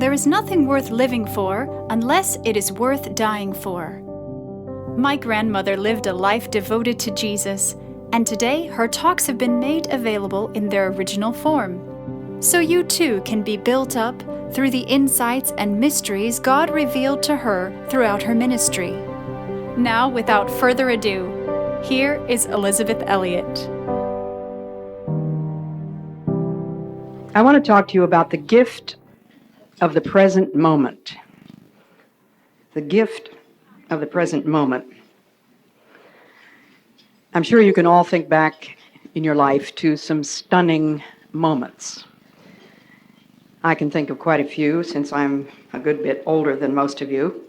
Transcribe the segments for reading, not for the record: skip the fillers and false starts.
there is nothing worth living for unless it is worth dying for. My grandmother lived a life devoted to Jesus, and today her talks have been made available in their original form. So you too can be built up through the insights and mysteries God revealed to her throughout her ministry. Now, without further ado, here is Elizabeth Elliot. I want to talk to you about the gift of the present moment. The gift of the present moment. I'm sure you can all think back in your life to some stunning moments. I can think of quite a few since I'm a good bit older than most of you.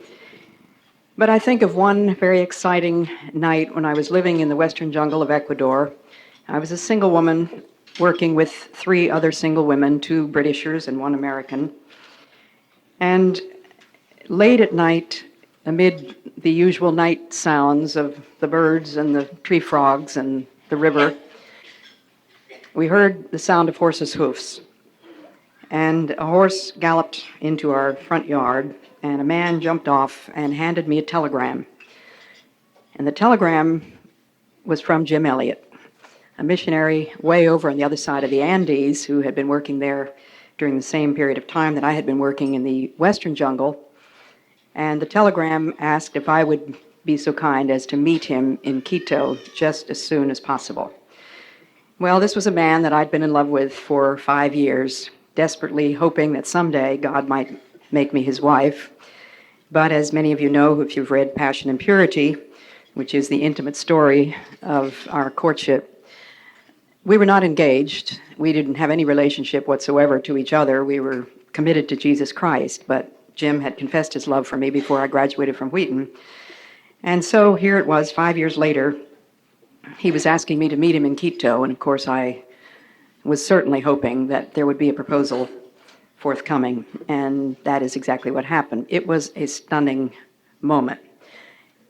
But I think of one very exciting night when I was living in the western jungle of Ecuador. I was a single woman working with 3 other single women, 2 Britishers and 1 American. And late at night, amid the usual night sounds of the birds and the tree frogs and the river, we heard the sound of horses' hoofs. And a horse galloped into our front yard, and a man jumped off and handed me a telegram. And the telegram was from Jim Elliot, a missionary way over on the other side of the Andes who had been working there during the same period of time that I had been working in the western jungle. And the telegram asked if I would be so kind as to meet him in Quito just as soon as possible. Well, this was a man that I'd been in love with for 5 years, desperately hoping that someday God might make me his wife. But as many of you know, if you've read Passion and Purity, which is the intimate story of our courtship, we were not engaged. We didn't have any relationship whatsoever to each other. We were committed to Jesus Christ, but Jim had confessed his love for me before I graduated from Wheaton. And so here it was, 5 years later, he was asking me to meet him in Quito, and of course I was certainly hoping that there would be a proposal forthcoming, and that is exactly what happened. It was a stunning moment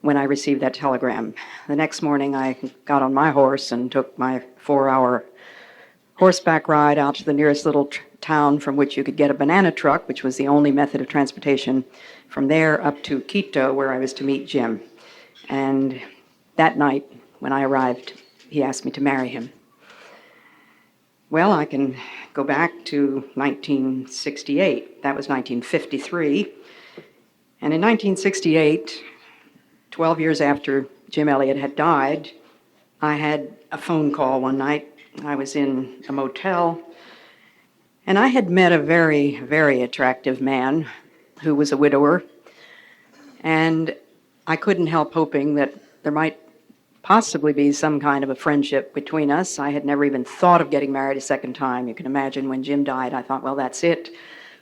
when I received that telegram. The next morning I got on my horse and took my 4-hour horseback ride out to the nearest little town from which you could get a banana truck, which was the only method of transportation, from there up to Quito, where I was to meet Jim. And that night, when I arrived, he asked me to marry him. Well, I can go back to 1968. That was 1953. And in 1968, 12 years after Jim Elliot had died, I had a phone call one night. I was in a motel, and I had met a very, very attractive man who was a widower, and I couldn't help hoping that there might possibly be some kind of a friendship between us. I had never even thought of getting married a second time. You can imagine when Jim died, I thought, well, that's it.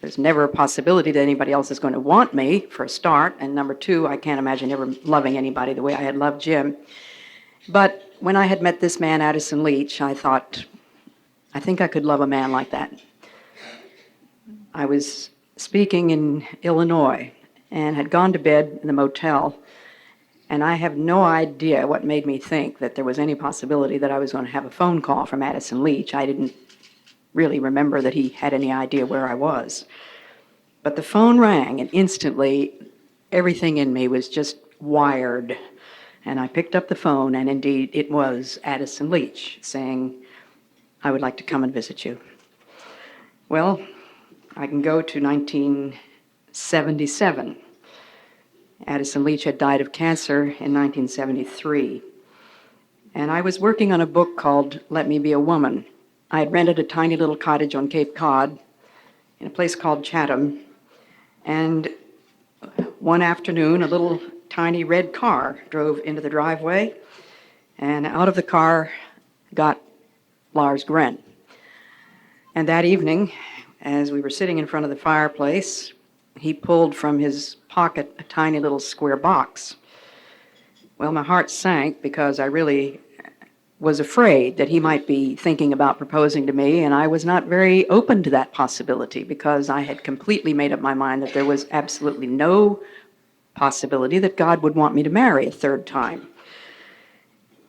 There's never a possibility that anybody else is going to want me, for a start, and number 2, I can't imagine ever loving anybody the way I had loved Jim. But when I had met this man, Addison Leach, I thought, I think I could love a man like that. I was speaking in Illinois and had gone to bed in the motel, and I have no idea what made me think that there was any possibility that I was going to have a phone call from Addison Leach. I didn't really remember that he had any idea where I was. But the phone rang, and instantly everything in me was just wired. And I picked up the phone, and indeed it was Addison Leach saying, I would like to come and visit you. Well, I can go to 1977. Addison Leach had died of cancer in 1973. And I was working on a book called Let Me Be a Woman. I had rented a tiny little cottage on Cape Cod in a place called Chatham. And one afternoon, a little tiny red car drove into the driveway, and out of the car got Lars Gren. And that evening, as we were sitting in front of the fireplace, he pulled from his pocket a tiny little square box. Well, my heart sank because I really was afraid that he might be thinking about proposing to me, and I was not very open to that possibility because I had completely made up my mind that there was absolutely no possibility that God would want me to marry a third time.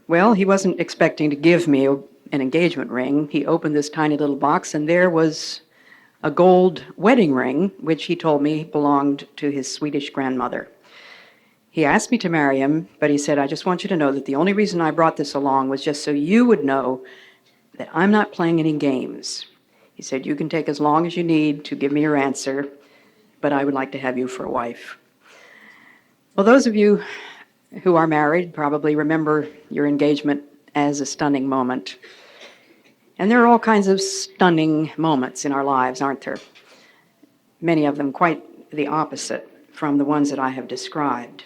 Well, he wasn't expecting to give me an engagement ring. He opened this tiny little box, and there was a gold wedding ring, which he told me belonged to his Swedish grandmother. He asked me to marry him, but he said, I just want you to know that the only reason I brought this along was just so you would know that I'm not playing any games. He said, you can take as long as you need to give me your answer, but I would like to have you for a wife. Well, those of you who are married probably remember your engagement as a stunning moment. And there are all kinds of stunning moments in our lives, aren't there? Many of them quite the opposite from the ones that I have described.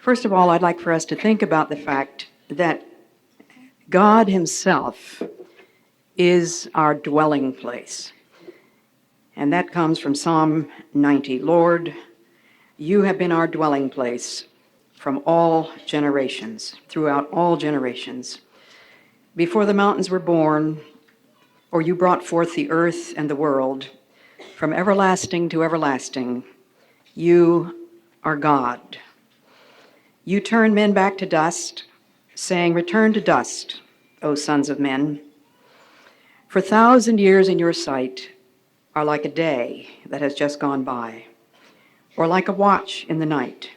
First of all, I'd like for us to think about the fact that God Himself is our dwelling place. And that comes from Psalm 90. Lord, you have been our dwelling place from all generations, throughout all generations. Before the mountains were born, or you brought forth the earth and the world, from everlasting to everlasting, you are God. You turn men back to dust, saying, return to dust, O sons of men. For 1,000 years in your sight are like a day that has just gone by, or like a watch in the night.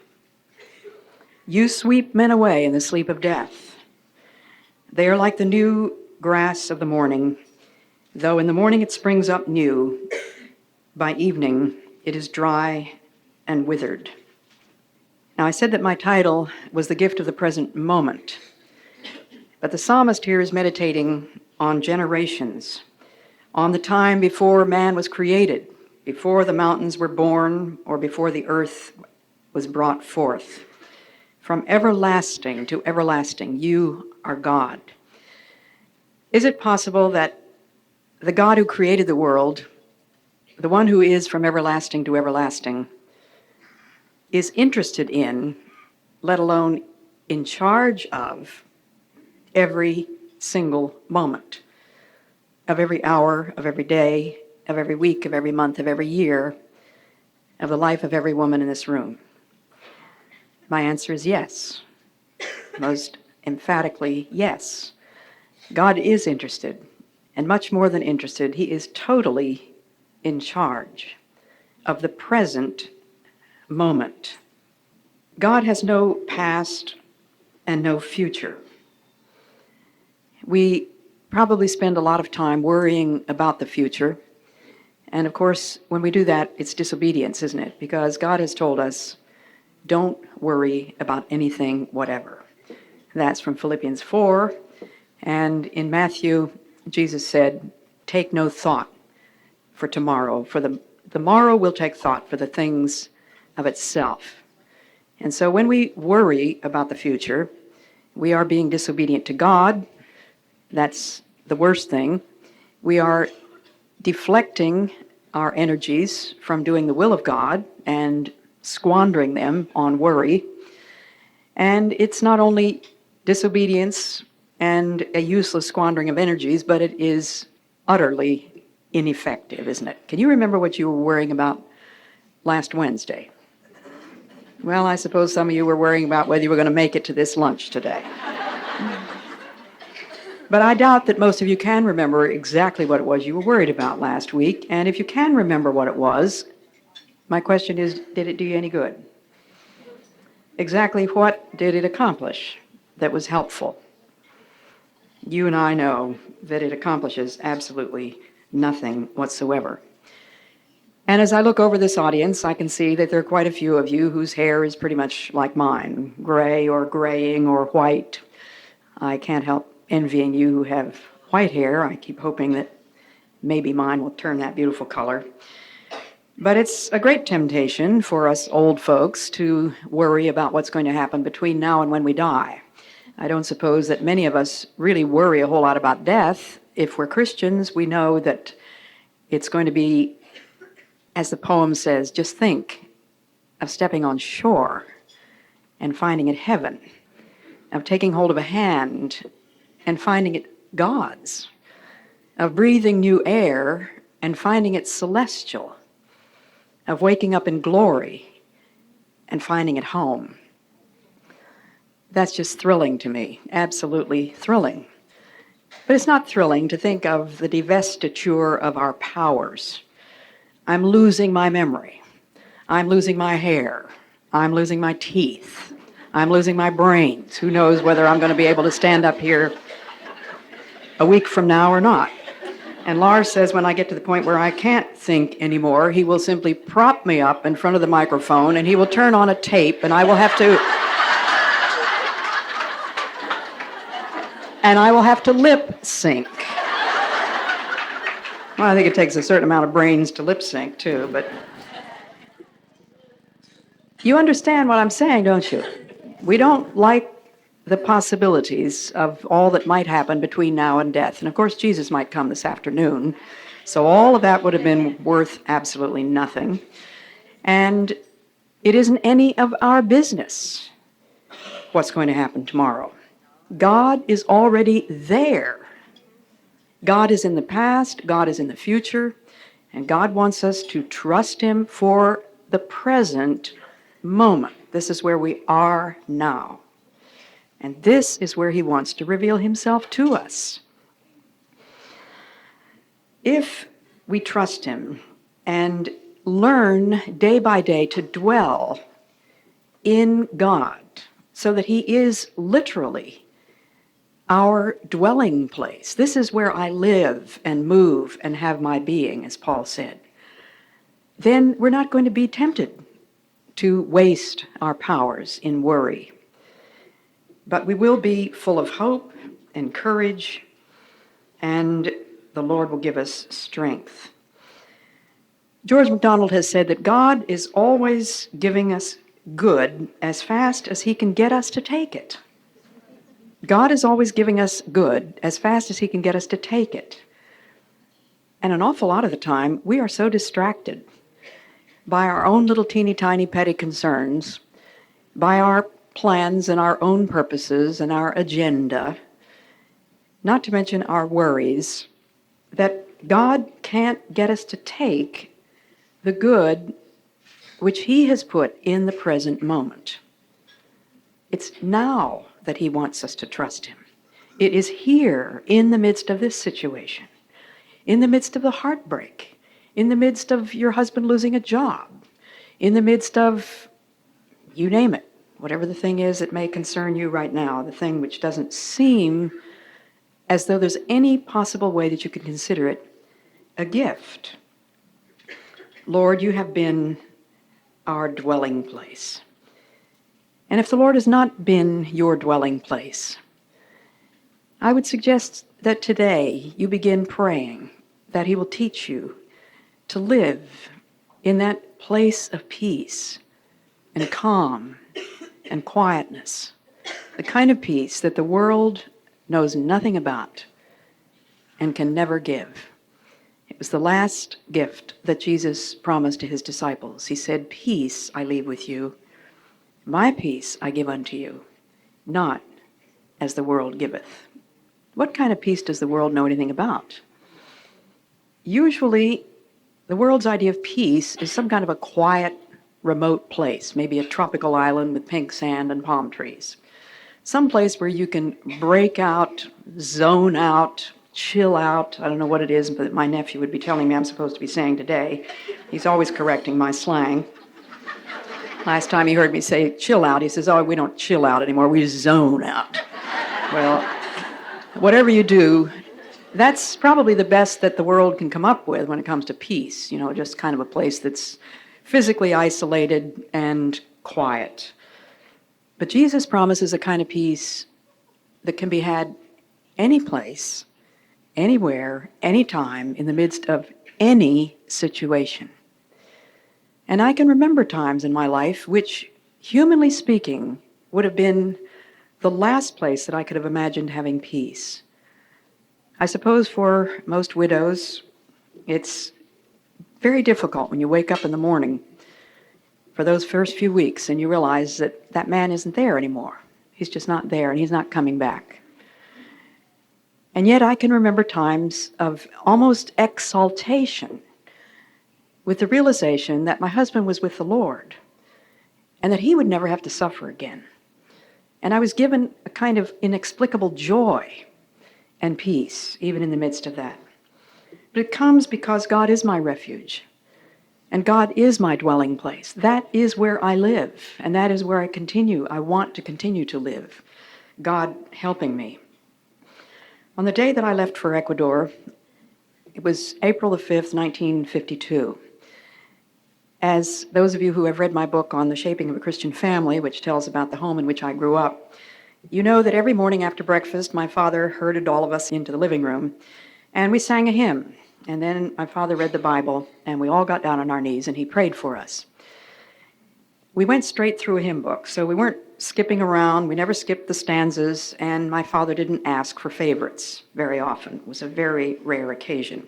You sweep men away in the sleep of death. They are like the new grass of the morning. Though in the morning it springs up new, by evening it is dry and withered. Now, I said that my title was The Gift of the Present Moment, but the psalmist here is meditating on generations, on the time before man was created, before the mountains were born, or before the earth was brought forth. From everlasting to everlasting, you are God. Is it possible that the God who created the world, the one who is from everlasting to everlasting, is interested in, let alone in charge of, every single moment of every hour, of every day, of every week, of every month, of every year, of the life of every woman in this room? My answer is yes. Most emphatically, yes. God is interested, and much more than interested, He is totally in charge of the present moment. God has no past and no future. We probably spend a lot of time worrying about the future. And of course, when we do that, it's disobedience, isn't it? Because God has told us, don't worry about anything whatever. That's from Philippians 4. And in Matthew, Jesus said, take no thought for tomorrow, for the morrow will take thought for the things of itself. And so when we worry about the future, we are being disobedient to God. That's the worst thing. We are deflecting our energies from doing the will of God and squandering them on worry. And it's not only disobedience and a useless squandering of energies, but it is utterly ineffective, isn't it? Can you remember what you were worrying about last Wednesday? Well, I suppose some of you were worrying about whether you were going to make it to this lunch today. But I doubt that most of you can remember exactly what it was you were worried about last week. And if you can remember what it was, my question is, did it do you any good? Exactly what did it accomplish that was helpful? You and I know that it accomplishes absolutely nothing whatsoever. And as I look over this audience, I can see that there are quite a few of you whose hair is pretty much like mine, gray or graying or white. I can't help envying you who have white hair. I keep hoping that maybe mine will turn that beautiful color. But it's a great temptation for us old folks to worry about what's going to happen between now and when we die. I don't suppose that many of us really worry a whole lot about death. If we're Christians, we know that it's going to be, as the poem says, just think of stepping on shore and finding it heaven, of taking hold of a hand and finding it God's, of breathing new air and finding it celestial, of waking up in glory and finding it home. That's just thrilling to me, absolutely thrilling. But it's not thrilling to think of the divestiture of our powers. I'm losing my memory. I'm losing my hair. I'm losing my teeth. I'm losing my brains. Who knows whether I'm going to be able to stand up here a week from now or not. And Lars says when I get to the point where I can't think anymore, he will simply prop me up in front of the microphone and he will turn on a tape and I will have to lip sync. Well, I think it takes a certain amount of brains to lip sync too, but you understand what I'm saying, don't you? We don't like the possibilities of all that might happen between now and death. And of course, Jesus might come this afternoon. So all of that would have been worth absolutely nothing. And it isn't any of our business what's going to happen tomorrow. God is already there. God is in the past, God is in the future, and God wants us to trust Him for the present moment. This is where we are now. And this is where He wants to reveal Himself to us. If we trust Him and learn day by day to dwell in God so that He is literally our dwelling place. This is where I live and move and have my being, as Paul said. Then we're not going to be tempted to waste our powers in worry. But we will be full of hope and courage, and the Lord will give us strength. George MacDonald has said that God is always giving us good as fast as He can get us to take it. God is always giving us good as fast as He can get us to take it. And an awful lot of the time, we are so distracted by our own little teeny tiny petty concerns, by our plans and our own purposes and our agenda, not to mention our worries, that God can't get us to take the good which He has put in the present moment. It's now that He wants us to trust Him. It is here in the midst of this situation, in the midst of the heartbreak, in the midst of your husband losing a job, in the midst of, you name it, whatever the thing is that may concern you right now, the thing which doesn't seem as though there's any possible way that you could consider it a gift. Lord, you have been our dwelling place. And if the Lord has not been your dwelling place, I would suggest that today you begin praying that He will teach you to live in that place of peace and calm and quietness, the kind of peace that the world knows nothing about and can never give. It was the last gift that Jesus promised to His disciples. He said, "Peace I leave with you, my peace I give unto you, not as the world giveth." What kind of peace does the world know anything about? Usually, the world's idea of peace is some kind of a quiet, remote place, maybe a tropical island with pink sand and palm trees. Some place where you can break out, zone out, chill out. I don't know what it is, but my nephew would be telling me I'm supposed to be saying today. He's always correcting my slang. Last time he heard me say chill out, he says, "Oh, we don't chill out anymore, we zone out." Well, whatever you do, that's probably the best that the world can come up with when it comes to peace, just kind of a place that's physically isolated and quiet. But Jesus promises a kind of peace that can be had any place, anywhere, anytime, in the midst of any situation. And I can remember times in my life which, humanly speaking, would have been the last place that I could have imagined having peace. I suppose for most widows, it's very difficult when you wake up in the morning for those first few weeks and you realize that that man isn't there anymore. He's just not there and he's not coming back. And yet I can remember times of almost exaltation with the realization that my husband was with the Lord and that he would never have to suffer again. And I was given a kind of inexplicable joy and peace, even in the midst of that. But it comes because God is my refuge, and God is my dwelling place. That is where I live, and that is where I want to continue to live, God helping me. On the day that I left for Ecuador, it was April the 5th, 1952. As those of you who have read my book on the shaping of a Christian family, which tells about the home in which I grew up, you know that every morning after breakfast, my father herded all of us into the living room, and we sang a hymn. And then my father read the Bible, and we all got down on our knees, and he prayed for us. We went straight through a hymn book, so we weren't skipping around. We never skipped the stanzas, and my father didn't ask for favorites very often. It was a very rare occasion.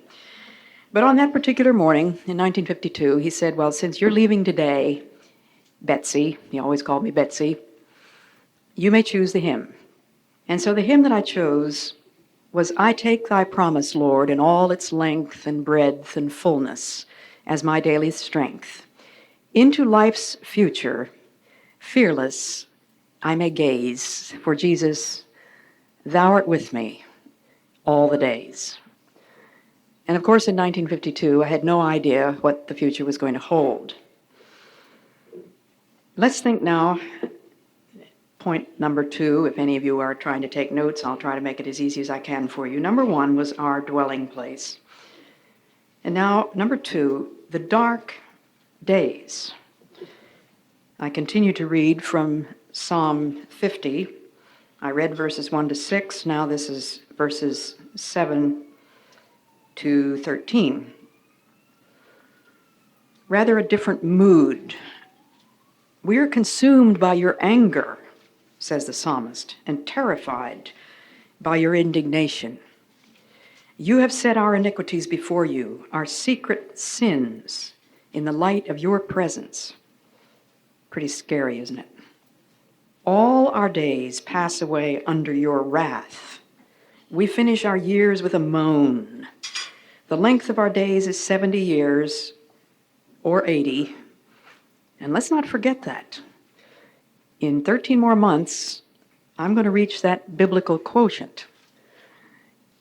But on that particular morning in 1952, he said, well, since you're leaving today, Betsy, he always called me Betsy, you may choose the hymn. And so the hymn that I chose was, I take thy promise, Lord, in all its length and breadth and fullness as my daily strength. Into life's future, fearless, I may gaze, for Jesus, thou art with me all the days. And of course, in 1952, I had no idea what the future was going to hold. Let's think now, point number 2, if any of you are trying to take notes, I'll try to make it as easy as I can for you. Number 1 was our dwelling place. And now, number 2, the dark days. I continue to read from Psalm 50. I read verses 1 to 6. Now this is verses 7 to 13. Rather a different mood. We are consumed by your anger, says the psalmist, and terrified by your indignation. You have set our iniquities before you, our secret sins, in the light of your presence. Pretty scary, isn't it? All our days pass away under your wrath. We finish our years with a moan. The length of our days is 70 years, or 80. And let's not forget that. In 13 more months, I'm going to reach that biblical quotient.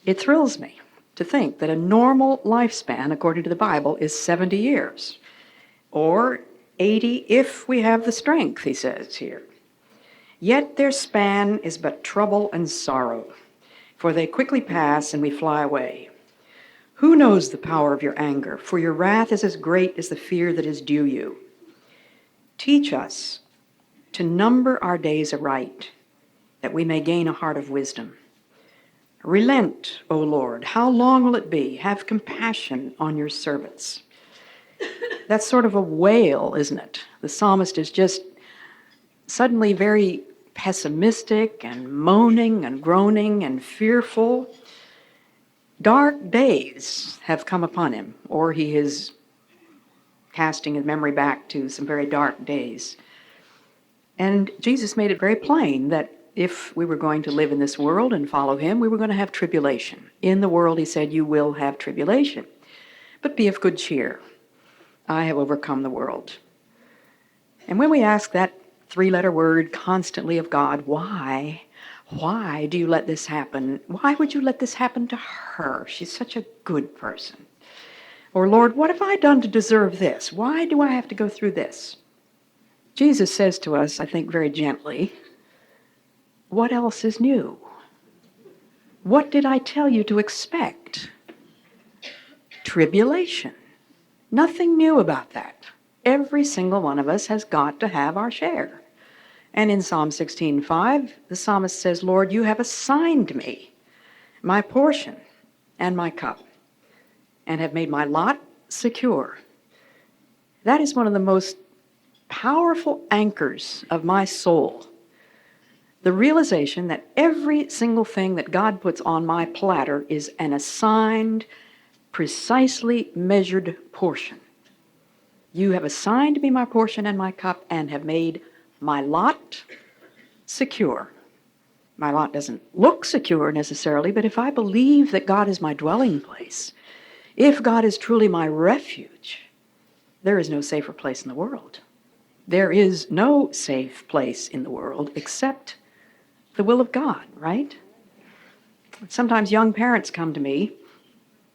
It thrills me to think that a normal lifespan, according to the Bible, is 70 years, or 80 if we have the strength, he says here. Yet their span is but trouble and sorrow, for they quickly pass and we fly away. Who knows the power of your anger? For your wrath is as great as the fear that is due you. Teach us to number our days aright, that we may gain a heart of wisdom. Relent, O Lord, how long will it be? Have compassion on your servants. That's sort of a wail, isn't it? The psalmist is just suddenly very pessimistic and moaning and groaning and fearful. Dark days have come upon him, or he is casting his memory back to some very dark days. And Jesus made it very plain that if we were going to live in this world and follow him, we were going to have tribulation. In the world, he said, you will have tribulation. But be of good cheer. I have overcome the world. And when we ask that 3-letter word constantly of God, why do you let this happen? Why would you let this happen to her? She's such a good person. Or, Lord, what have I done to deserve this? Why do I have to go through this? Jesus says to us, I think very gently, what else is new? What did I tell you to expect? Tribulation. Nothing new about that. Every single one of us has got to have our share. And in Psalm 16:5, the psalmist says, Lord, you have assigned me my portion and my cup, and have made my lot secure. That is one of the most powerful anchors of my soul. The realization that every single thing that God puts on my platter is an assigned, precisely measured portion. You have assigned me my portion and my cup and have made my lot secure. My lot doesn't look secure necessarily, but if I believe that God is my dwelling place, if God is truly my refuge, there is no safer place in the world. There is no safe place in the world except the will of God, right? Sometimes young parents come to me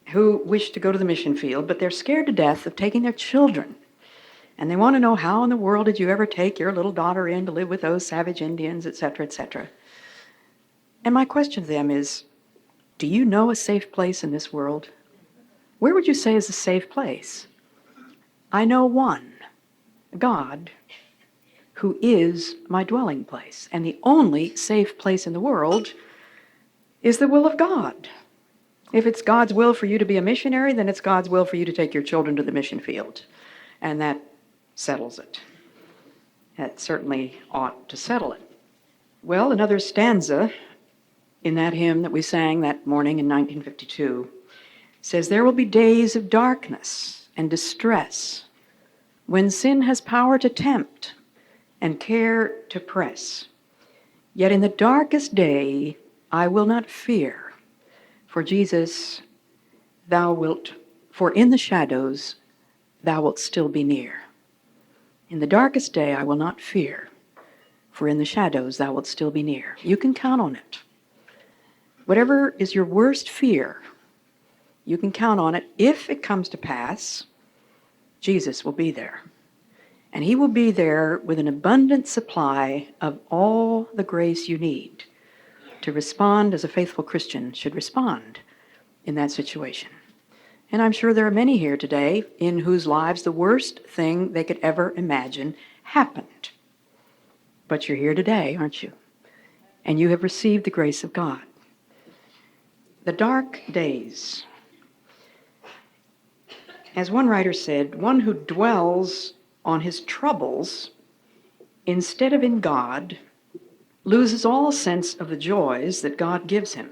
who wish to go to the mission field, but they're scared to death of taking their children. And they want to know, how in the world did you ever take your little daughter in to live with those savage Indians, etc., etc. And my question to them is, do you know a safe place in this world? Where would you say is a safe place? I know one, God, who is my dwelling place. And the only safe place in the world is the will of God. If it's God's will for you to be a missionary, then it's God's will for you to take your children to the mission field. And that settles it. That certainly ought to settle it. Well, another stanza in that hymn that we sang that morning in 1952 says, "There will be days of darkness and distress, when sin has power to tempt and care to press. Yet in the darkest day I will not fear, for Jesus, for in the shadows thou wilt still be near. In the darkest day I will not fear, for in the shadows thou wilt still be near." You can count on it. Whatever is your worst fear, you can count on it. If it comes to pass, Jesus will be there. And he will be there with an abundant supply of all the grace you need to respond as a faithful Christian should respond in that situation. And I'm sure there are many here today in whose lives the worst thing they could ever imagine happened. But you're here today, aren't you? And you have received the grace of God. The dark days. As one writer said, one who dwells on his troubles instead of in God loses all sense of the joys that God gives him,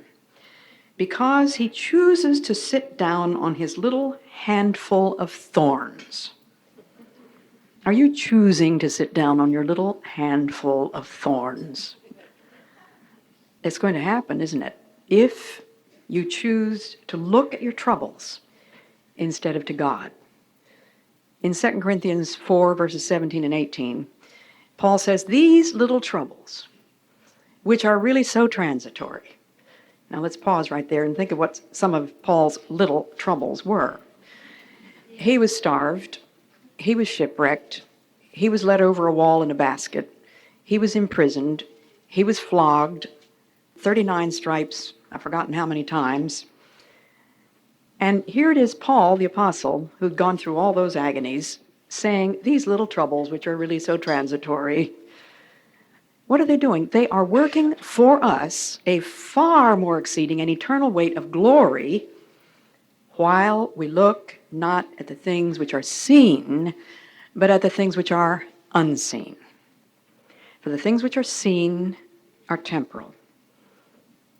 because he chooses to sit down on his little handful of thorns. Are you choosing to sit down on your little handful of thorns? It's going to happen, isn't it? If you choose to look at your troubles instead of to God. In 2 Corinthians 4, verses 17 and 18, Paul says, "These little troubles, which are really so transitory." Now let's pause right there and think of what some of Paul's little troubles were. He was starved. He was shipwrecked. He was led over a wall in a basket. He was imprisoned. He was flogged, 39 stripes, I've forgotten how many times. And here it is, Paul, the apostle, who'd gone through all those agonies, saying, these little troubles, which are really so transitory, what are they doing? They are working for us a far more exceeding and eternal weight of glory, while we look not at the things which are seen, but at the things which are unseen. For the things which are seen are temporal,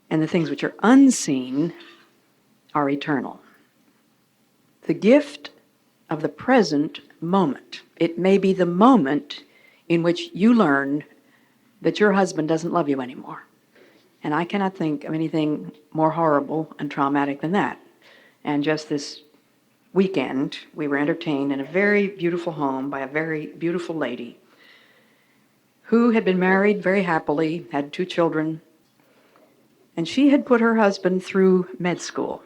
and the things which are unseen are eternal. The gift of the present moment. It may be the moment in which you learn that your husband doesn't love you anymore. And I cannot think of anything more horrible and traumatic than that. And just this weekend, we were entertained in a very beautiful home by a very beautiful lady who had been married very happily, had 2 children, and she had put her husband through med school.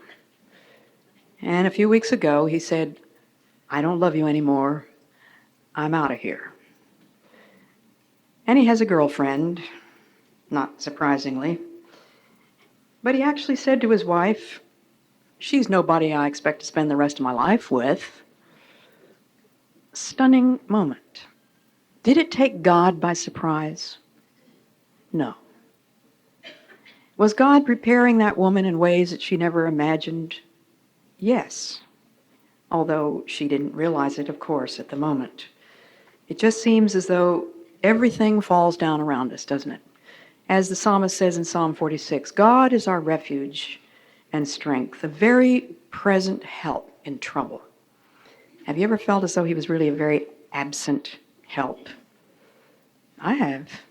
And a few weeks ago, he said, "I don't love you anymore. I'm out of here." And he has a girlfriend, not surprisingly. But he actually said to his wife, "She's nobody I expect to spend the rest of my life with." Stunning moment. Did it take God by surprise? No. Was God preparing that woman in ways that she never imagined? Yes. Although she didn't realize it, of course, at the moment. It just seems as though everything falls down around us, doesn't it? As the psalmist says in Psalm 46, God is our refuge and strength, a very present help in trouble. Have you ever felt as though he was really a very absent help? I have.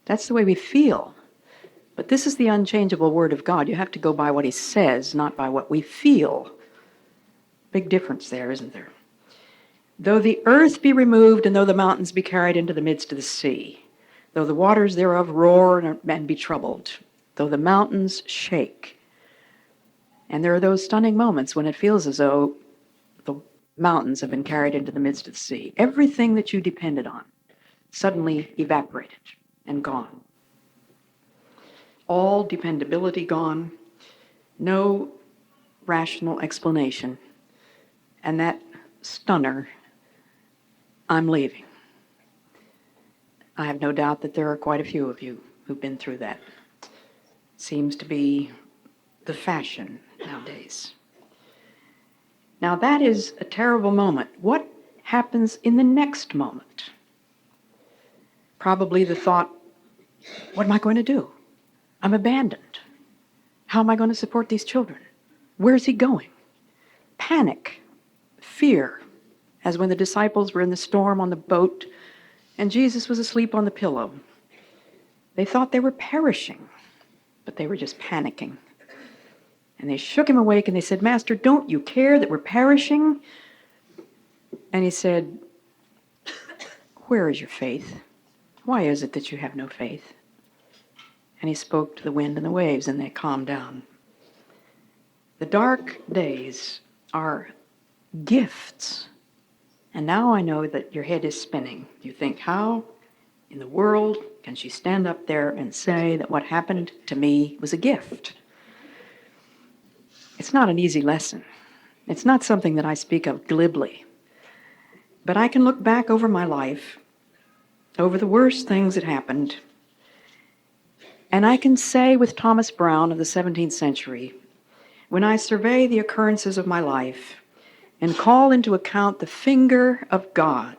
That's the way we feel. But this is the unchangeable word of God. You have to go by what he says, not by what we feel. Big difference there, isn't there? Though the earth be removed, and though the mountains be carried into the midst of the sea, though the waters thereof roar and be troubled, though the mountains shake. And there are those stunning moments when it feels as though the mountains have been carried into the midst of the sea. Everything that you depended on suddenly evaporated and gone. All dependability gone, no rational explanation, and that stunner, I'm leaving. I have no doubt that there are quite a few of you who've been through that. Seems to be the fashion nowadays. Now that is a terrible moment. What happens in the next moment? Probably the thought, what am I going to do? I'm abandoned. How am I going to support these children? Where's he going? Panic, fear, as when the disciples were in the storm on the boat and Jesus was asleep on the pillow. They thought they were perishing, but they were just panicking. And they shook him awake and they said, Master, don't you care that we're perishing? And he said, where is your faith? Why is it that you have no faith? And he spoke to the wind and the waves, and they calmed down. The dark days are gifts. And now I know that your head is spinning. You think, how in the world can she stand up there and say that what happened to me was a gift? It's not an easy lesson. It's not something that I speak of glibly. But I can look back over my life, over the worst things that happened, and I can say with Thomas Browne of the 17th century, when I survey the occurrences of my life and call into account the finger of God,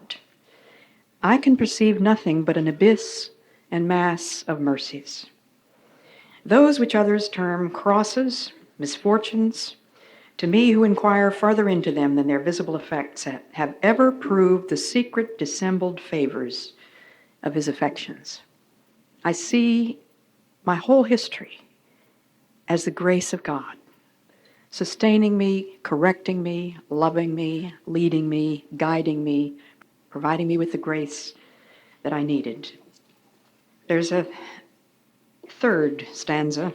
I can perceive nothing but an abyss and mass of mercies. Those which others term crosses, misfortunes, to me who inquire farther into them than their visible effects have ever proved the secret dissembled favors of his affections. I see my whole history as the grace of God, sustaining me, correcting me, loving me, leading me, guiding me, providing me with the grace that I needed. There's a third stanza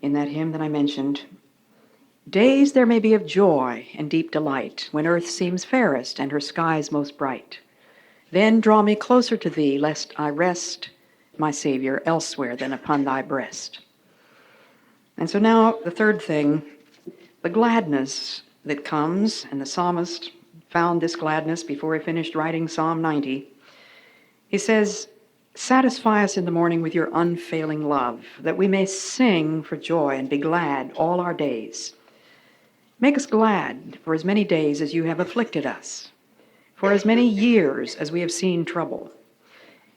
in that hymn that I mentioned. Days there may be of joy and deep delight, when earth seems fairest and her skies most bright. Then draw me closer to thee, lest I rest, my Savior, elsewhere than upon thy breast. And so now the third thing, the gladness that comes, and the psalmist found this gladness before he finished writing Psalm 90. He says, satisfy us in the morning with your unfailing love, that we may sing for joy and be glad all our days. Make us glad for as many days as you have afflicted us, for as many years as we have seen trouble.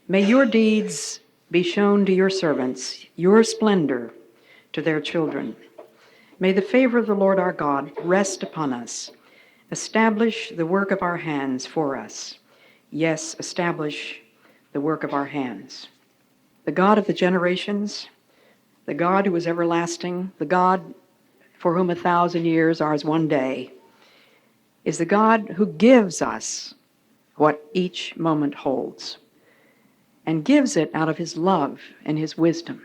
May your deeds be shown to your servants, your splendor to their children. May the favor of the Lord our God rest upon us. Establish the work of our hands for us. Yes, establish the work of our hands. The God of the generations, the God who is everlasting, the God for whom 1,000 years are as one day, is the God who gives us what each moment holds, and gives it out of his love and his wisdom,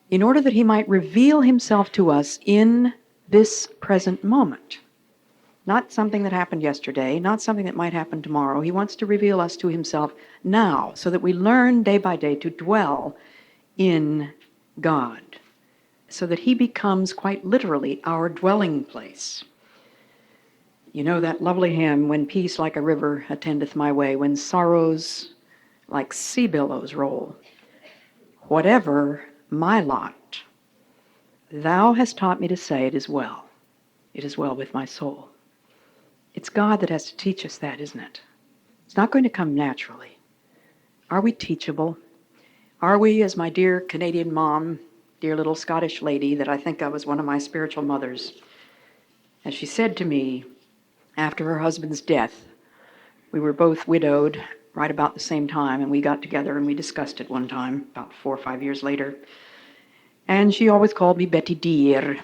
in order that he might reveal himself to us in this present moment. Not something that happened yesterday, not something that might happen tomorrow. He wants to reveal us to himself now, so that we learn day by day to dwell in God, so that he becomes quite literally our dwelling place. You know that lovely hymn, when peace like a river attendeth my way, when sorrows like sea billows roll. Whatever my lot, thou hast taught me to say it is well. It is well with my soul. It's God that has to teach us that, isn't it? It's not going to come naturally. Are we teachable? Are we, as my dear Canadian mom, dear little Scottish lady that I think of as one of my spiritual mothers, as she said to me after her husband's death, we were both widowed right about the same time, and we got together and we discussed it one time, about 4 or 5 years later. And she always called me Betty dear.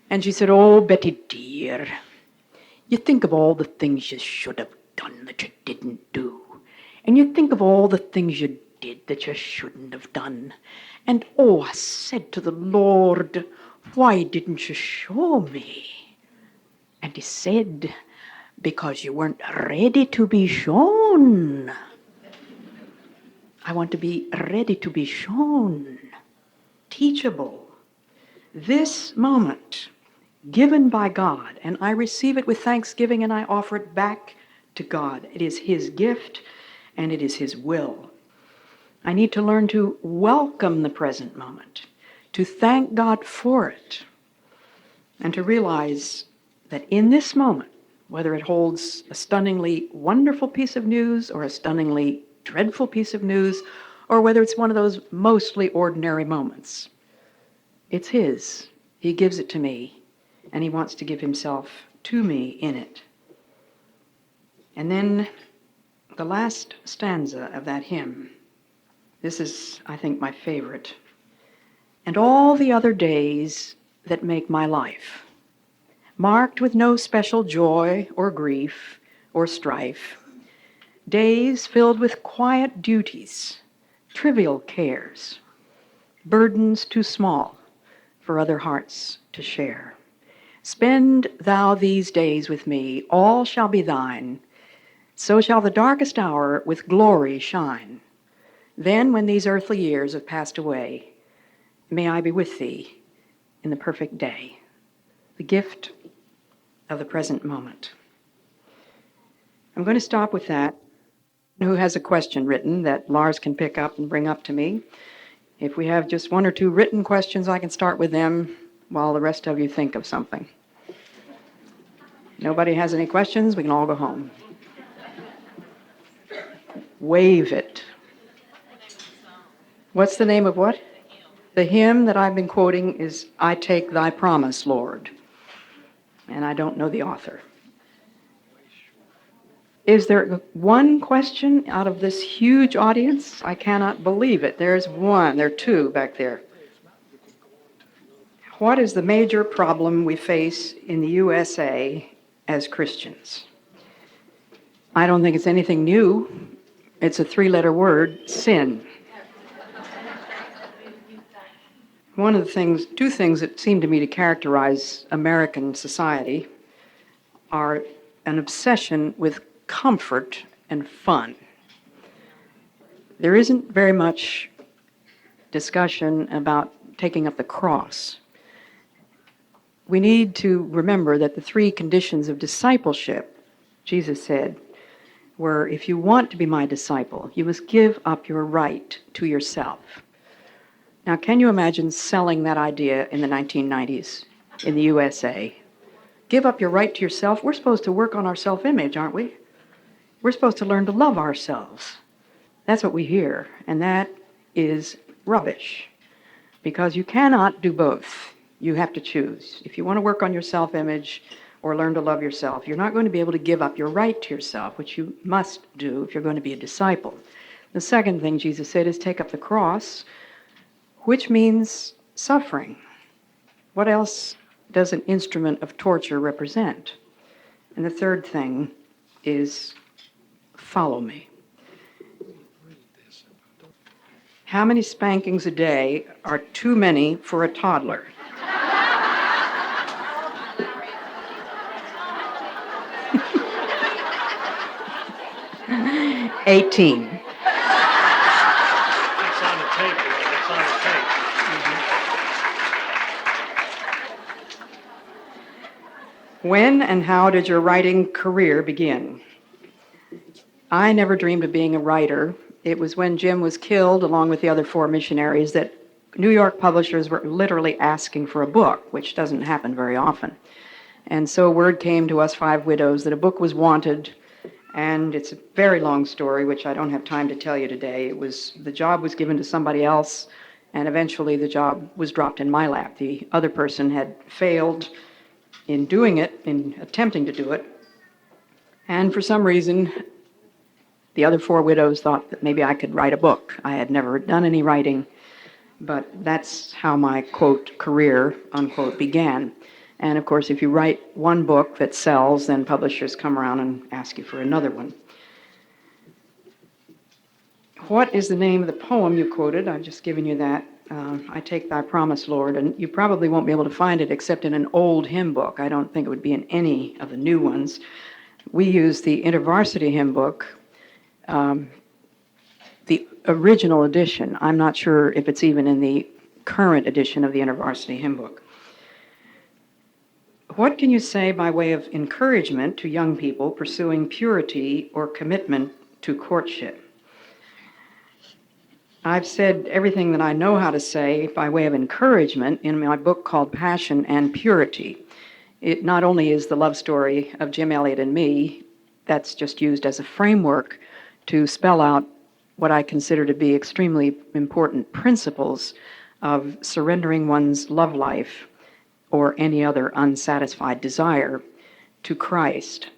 And she said, oh, Betty dear, you think of all the things you should have done that you didn't do. And you think of all the things you did that you shouldn't have done. And oh, I said to the Lord, why didn't you show me? And he said, because you weren't ready to be shown. I want to be ready to be shown, teachable. This moment, given by God, and I receive it with thanksgiving and I offer it back to God. It is His gift and it is His will. I need to learn to welcome the present moment, to thank God for it, and to realize that in this moment, whether it holds a stunningly wonderful piece of news or a stunningly dreadful piece of news, or whether it's one of those mostly ordinary moments, it's His. He gives it to me, and He wants to give Himself to me in it. And then the last stanza of that hymn, this is, I think, my favorite. And all the other days that make my life, marked with no special joy or grief or strife, days filled with quiet duties, trivial cares, burdens too small for other hearts to share. Spend thou these days with me, all shall be thine, so shall the darkest hour with glory shine. Then, when these earthly years have passed away, may I be with thee in the perfect day, the gift of the present moment. I'm going to stop with that. Who has a question written that Lars can pick up and bring up to me? If we have just one or two written questions, I can start with them while the rest of you think of something. Nobody has any questions? We can all go home. Wave it. What's the name of what? The hymn that I've been quoting is I Take Thy Promise, Lord. And I don't know the author. Is there one question out of this huge audience? I cannot believe it. There's one. There are two back there. What is the major problem we face in the USA as Christians? I don't think it's anything new. It's a three-letter word, sin. One of the things, two things that seem to me to characterize American society are an obsession with comfort and fun. There isn't very much discussion about taking up the cross. We need to remember that the three conditions of discipleship, Jesus said, were if you want to be my disciple, you must give up your right to yourself. Now, can you imagine selling that idea in the 1990s in the USA? Give up your right to yourself. We're supposed to work on our self-image, aren't we? We're supposed to learn to love ourselves. That's what we hear, and that is rubbish, because you cannot do both. You have to choose. If you want to work on your self-image or learn to love yourself, you're not going to be able to give up your right to yourself, which you must do if you're going to be a disciple. The second thing Jesus said is take up the cross, which means suffering. What else does an instrument of torture represent? And the third thing is follow me. How many spankings a day are too many for a toddler? 18. It's on the tape, Lord. It's on the tape. When and how did your writing career begin? I never dreamed of being a writer. It was when Jim was killed, along with the other 4 missionaries, that New York publishers were literally asking for a book, which doesn't happen very often. And so word came to us 5 widows that a book was wanted, and it's a very long story, which I don't have time to tell you today. The job was given to somebody else, and eventually the job was dropped in my lap. The other person had failed in doing it, in attempting to do it, and for some reason, the other 4 widows thought that maybe I could write a book. I had never done any writing, but that's how my, quote, career, unquote, began. And of course, if you write one book that sells, then publishers come around and ask you for another one. What is the name of the poem you quoted? I've just given you that. I take thy promise, Lord, and you probably won't be able to find it except in an old hymn book. I don't think it would be in any of the new ones. We use the InterVarsity hymn book, the original edition. I'm not sure if it's even in the current edition of the InterVarsity hymn book. What can you say by way of encouragement to young people pursuing purity or commitment to courtship? I've said everything that I know how to say by way of encouragement in my book called Passion and Purity. It not only is the love story of Jim Elliot and me, that's just used as a framework to spell out what I consider to be extremely important principles of surrendering one's love life or any other unsatisfied desire to Christ.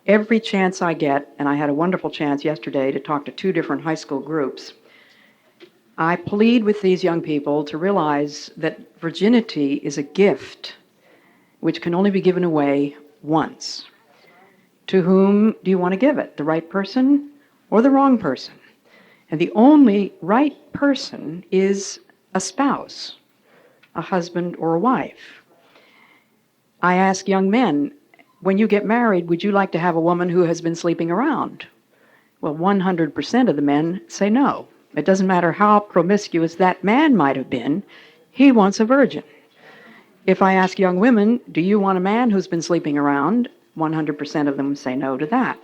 Every chance I get, and I had a wonderful chance yesterday to talk to 2 different high school groups, I plead with these young people to realize that virginity is a gift which can only be given away once. To whom do you want to give it? The right person or the wrong person? And the only right person is a spouse, a husband or a wife. I ask young men, when you get married, would you like to have a woman who has been sleeping around? Well, 100% of the men say no. It doesn't matter how promiscuous that man might have been, he wants a virgin. If I ask young women, do you want a man who's been sleeping around? 100% of them say no to that.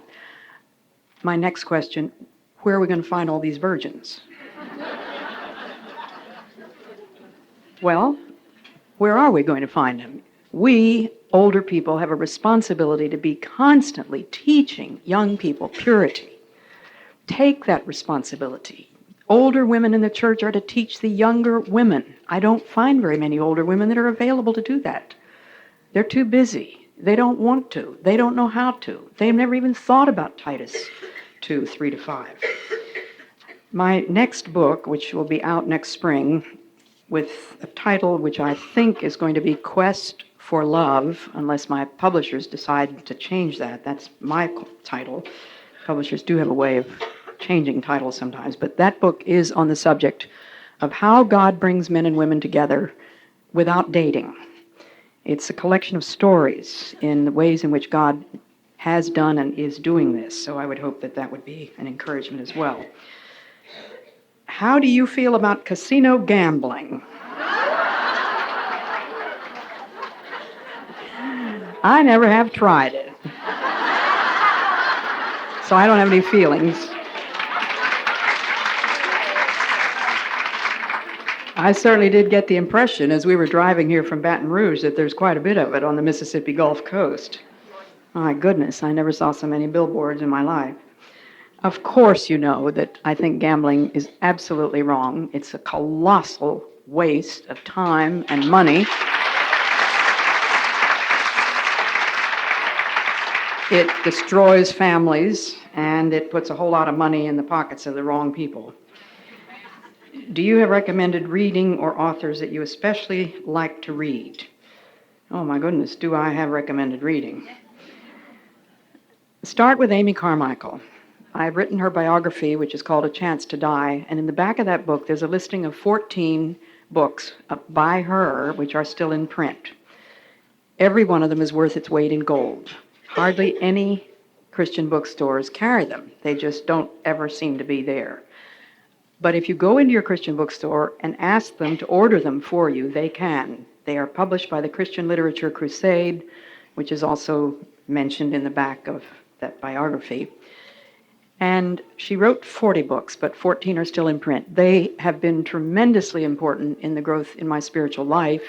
My next question, where are we going to find all these virgins? Well, where are we going to find them? We, older people, have a responsibility to be constantly teaching young people purity. Take that responsibility. Older women in the church are to teach the younger women. I don't find very many older women that are available to do that. They're too busy. They don't want to. They don't know how to. They've never even thought about Titus 2, 3-5. My next book, which will be out next spring, with a title which I think is going to be Quest for Love, unless my publishers decide to change that. That's my title. Publishers do have a way of changing titles sometimes, but that book is on the subject of how God brings men and women together without dating. It's a collection of stories in the ways in which God has done and is doing this, so I would hope that that would be an encouragement as well. How do you feel about casino gambling? I never have tried it, so I don't have any feelings. I certainly did get the impression as we were driving here from Baton Rouge that there's quite a bit of it on the Mississippi Gulf Coast. My goodness, I never saw so many billboards in my life. Of course you know that I think gambling is absolutely wrong. It's a colossal waste of time and money. It destroys families, and it puts a whole lot of money in the pockets of the wrong people. Do you have recommended reading or authors that you especially like to read? Oh my goodness, do I have recommended reading? Start with Amy Carmichael. I've written her biography, which is called A Chance to Die, and in the back of that book there's a listing of 14 books by her which are still in print. Every one of them is worth its weight in gold. Hardly any Christian bookstores carry them. They just don't ever seem to be there. But if you go into your Christian bookstore and ask them to order them for you, they can. They are published by the Christian Literature Crusade, which is also mentioned in the back of that biography. And she wrote 40 books, but 14 are still in print. They have been tremendously important in the growth in my spiritual life.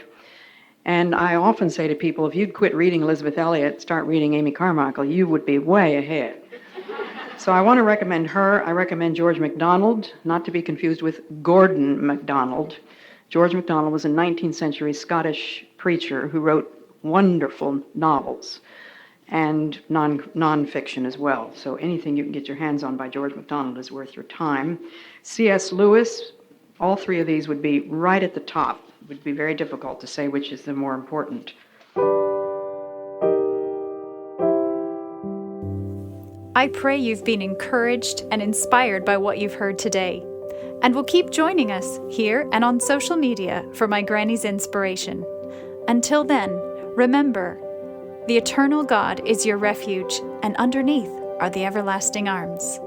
And I often say to people, if you'd quit reading Elizabeth Elliot, start reading Amy Carmichael, you would be way ahead. So I want to recommend her. I recommend George MacDonald, not to be confused with Gordon MacDonald. George MacDonald was a 19th century Scottish preacher who wrote wonderful novels and non-fiction as well. So anything you can get your hands on by George MacDonald is worth your time. C.S. Lewis, all 3 of these would be right at the top. It would be very difficult to say which is the more important. I pray you've been encouraged and inspired by what you've heard today, and will keep joining us here and on social media for My Granny's inspiration. Until then, remember, the eternal God is your refuge, and underneath are the everlasting arms.